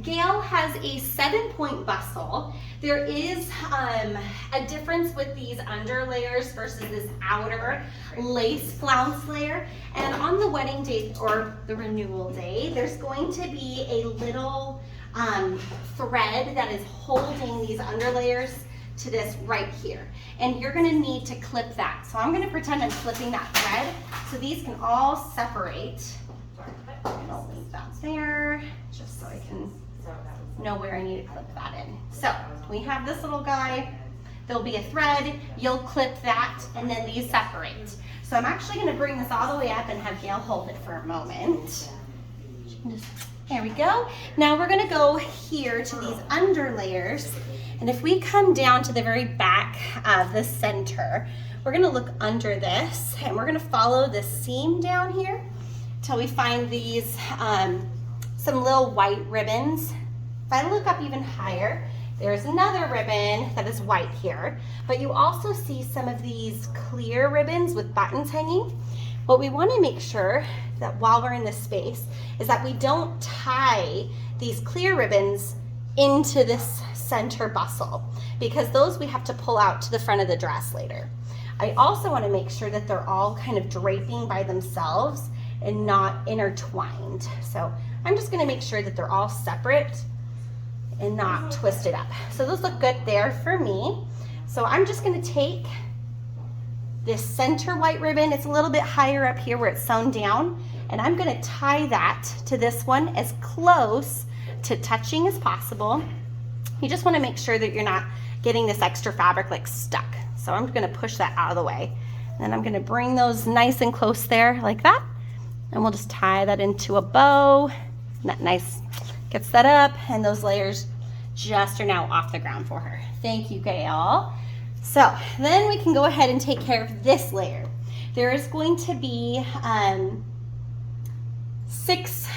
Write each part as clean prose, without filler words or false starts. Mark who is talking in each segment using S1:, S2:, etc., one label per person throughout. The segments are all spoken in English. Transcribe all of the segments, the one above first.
S1: Gail has a 7-point bustle. There is a difference with these under layers versus this outer lace flounce layer. And on the wedding day or the renewal day, there's going to be a little thread that is holding these under layers to this right here. And you're gonna need to clip that. So I'm gonna pretend I'm clipping that thread so these can all separate. I'll leave that there just so I can know where I need to clip that in. So we have this little guy, there'll be a thread, you'll clip that, and then these separate. So I'm actually gonna bring this all the way up and have Gail hold it for a moment. There we go. Now we're gonna go here to these under layers, and if we come down to the very back of the center, we're gonna look under this, and we're gonna follow the seam down here till we find these some little white ribbons. If I look up even higher, there's another ribbon that is white here, but you also see some of these clear ribbons with buttons hanging. What we want to make sure that while we're in this space is that we don't tie these clear ribbons into this center bustle, because those we have to pull out to the front of the dress later. I also want to make sure that they're all kind of draping by themselves and not intertwined. So I'm just going to make sure that they're all separate and not twisted up. So those look good there for me. So I'm just going to take this center white ribbon, it's a little bit higher up here where it's sewn down, and I'm going to tie that to this one as close to touching as possible. You just want to make sure that you're not getting this extra fabric like stuck. So I'm going to push that out of the way. And then I'm going to bring those nice and close there like that. And we'll just tie that into a bow. That nice gets that up, and those layers just are now off the ground for her. Thank you, Gail. So then we can go ahead and take care of this layer. There is going to be 6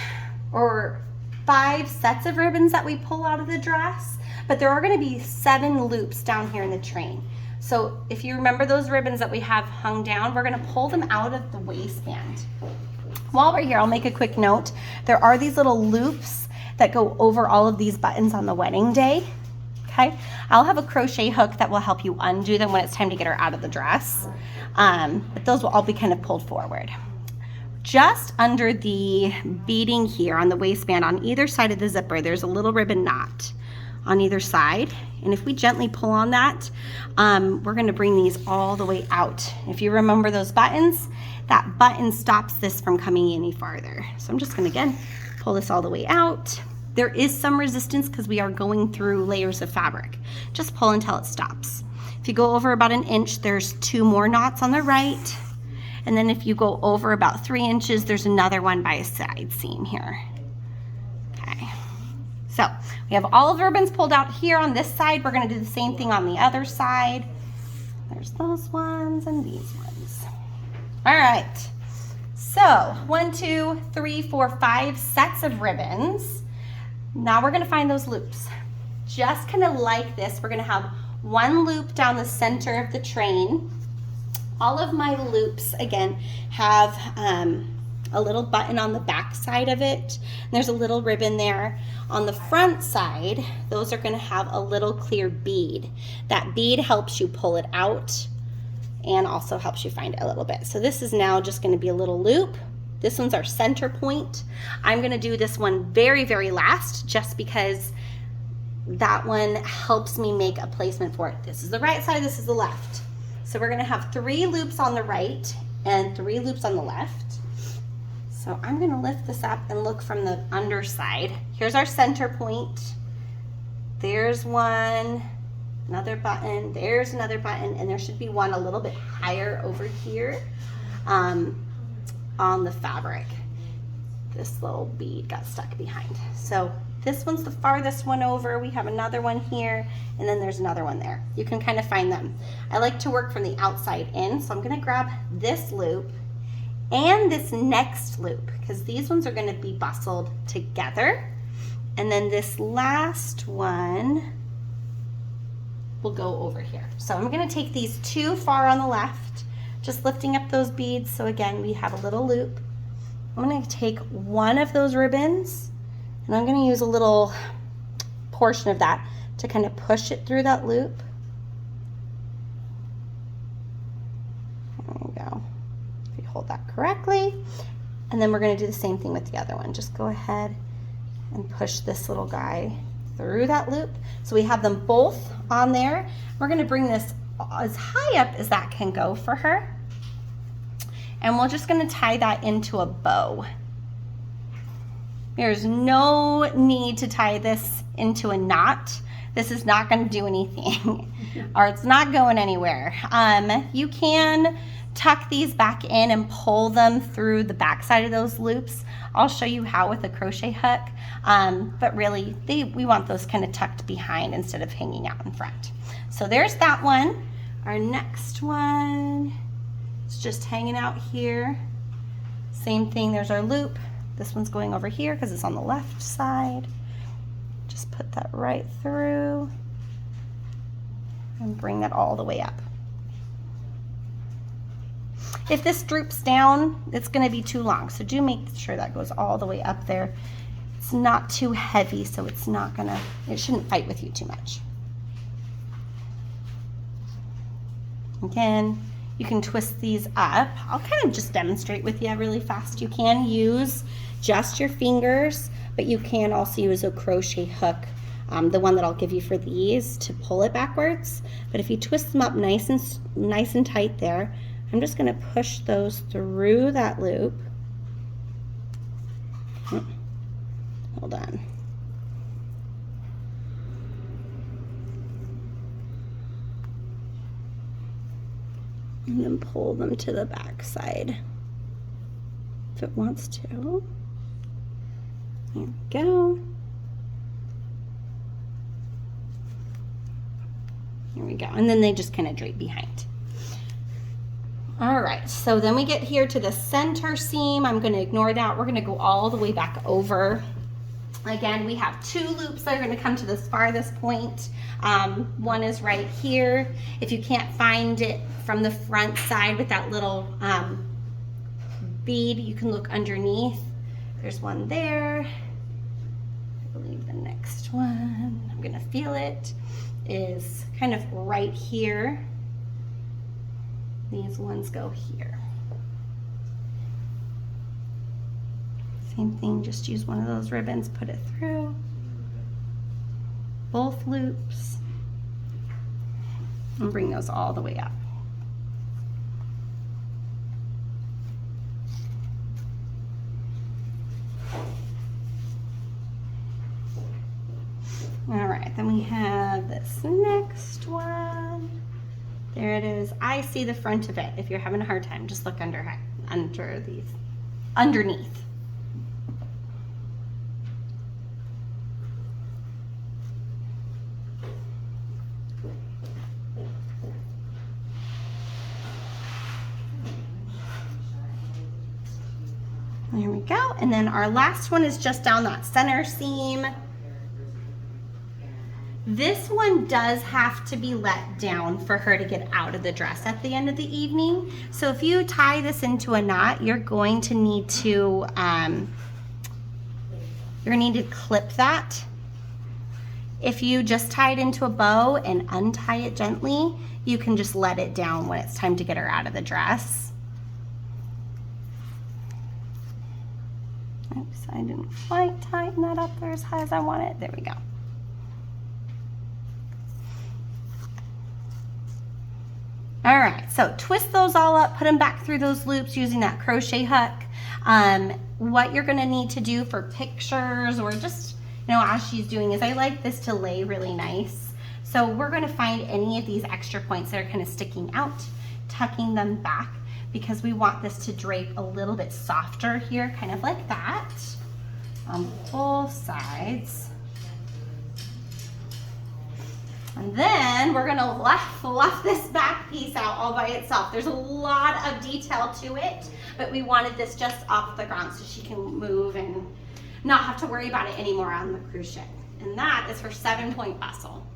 S1: or 5 sets of ribbons that we pull out of the dress, but there are going to be 7 loops down here in the train. So if you remember those ribbons that we have hung down, we're going to pull them out of the waistband. While we're here, I'll make a quick note. There are these little loops that go over all of these buttons on the wedding day. Okay, I'll have a crochet hook that will help you undo them when it's time to get her out of the dress. But those will all be kind of pulled forward. Just under the beading here on the waistband on either side of the zipper, there's a little ribbon knot on either side. And if we gently pull on that, we're gonna bring these all the way out. If you remember those buttons, that button stops this from coming any farther. So I'm just gonna, again, pull this all the way out. There is some resistance because we are going through layers of fabric. Just pull until it stops. If you go over about 1 inch, there's 2 more knots on the right. And then if you go over about 3 inches, there's another one by a side seam here. Okay. So we have all of the ribbons pulled out here on this side. We're gonna do the same thing on the other side. There's those ones and these ones. All right. So 1, 2, 3, 4, 5 sets of ribbons. Now we're gonna find those loops. Just kind of like this, we're gonna have 1 loop down the center of the train. All of my loops, again, have a little button on the back side of it. And there's a little ribbon there. On the front side, those are gonna have a little clear bead. That bead helps you pull it out and also helps you find it a little bit. So this is now just gonna be a little loop. This one's our center point. I'm gonna do this one very, very last just because that one helps me make a placement for it. This is the right side, this is the left. So we're gonna have 3 loops on the right and 3 loops on the left. So I'm gonna lift this up and look from the underside. Here's our center point. There's one, another button, there's another button, and there should be one a little bit higher over here on the fabric. This little bead got stuck behind. So this one's the farthest one over. We have another one here, and then there's another one there. You can kind of find them. I like to work from the outside in, so I'm gonna grab this loop and this next loop, because these ones are gonna be bustled together. And then this last one will go over here. So I'm gonna take these 2 far on the left, just lifting up those beads. So again, we have a little loop. I'm gonna take one of those ribbons And I'm gonna use a little portion of that to kind of push it through that loop. There you go. If you hold that correctly. And then we're gonna do the same thing with the other one. Just go ahead and push this little guy through that loop. So we have them both on there. We're gonna bring this as high up as that can go for her. And we're just gonna tie that into a bow. There's no need to tie this into a knot. This is not gonna do anything, or it's not going anywhere. You can tuck these back in and pull them through the back side of those loops. I'll show you how with a crochet hook, but really we want those kind of tucked behind instead of hanging out in front. So there's that one. Our next one is just hanging out here. Same thing, there's our loop. This one's going over here because it's on the left side. Just put that right through and bring that all the way up. If this droops down, it's going to be too long, so do make sure that goes all the way up there. It's not too heavy, so it's not gonna, it shouldn't fight with you too much. Again, you can twist these up. I'll kind of just demonstrate with you really fast. You can use just your fingers, but you can also use a crochet hook, the one that I'll give you for these, to pull it backwards. But if you twist them up nice and tight there, I'm just going to push those through that loop. Hold on. And then pull them to the back side if it wants to. There we go. Here we go. And then they just kind of drape behind. All right, so then we get here to the center seam. I'm going to ignore that. We're going to go all the way back over. Again, we have two loops that are going to come to this farthest point. One is right here. If you can't find it from the front side with that little bead, you can look underneath. There's one there. I believe the next one, I'm going to feel it, is kind of right here. These ones go here. Same thing, just use one of those ribbons, put it through both loops, and bring those all the way up. All right, then we have this next one. There it is. I see the front of it. If you're having a hard time, just look underneath. There we go. And then our last one is just down that center seam. This one does have to be let down for her to get out of the dress at the end of the evening. So if you tie this into a knot, you're going to need to clip that. If you just tie it into a bow and untie it gently, you can just let it down when it's time to get her out of the dress. Oops, I didn't quite tighten that up there as high as I want it. There we go. All right, so twist those all up, put them back through those loops using that crochet hook. What you're gonna need to do for pictures or just, as she's doing is I like this to lay really nice. So we're gonna find any of these extra points that are kind of sticking out, tucking them back, because we want this to drape a little bit softer here, kind of like that, on both sides. And then we're gonna fluff this back piece out all by itself. There's a lot of detail to it, but we wanted this just off the ground so she can move and not have to worry about it anymore on the cruise ship. And that is her 7-point bustle.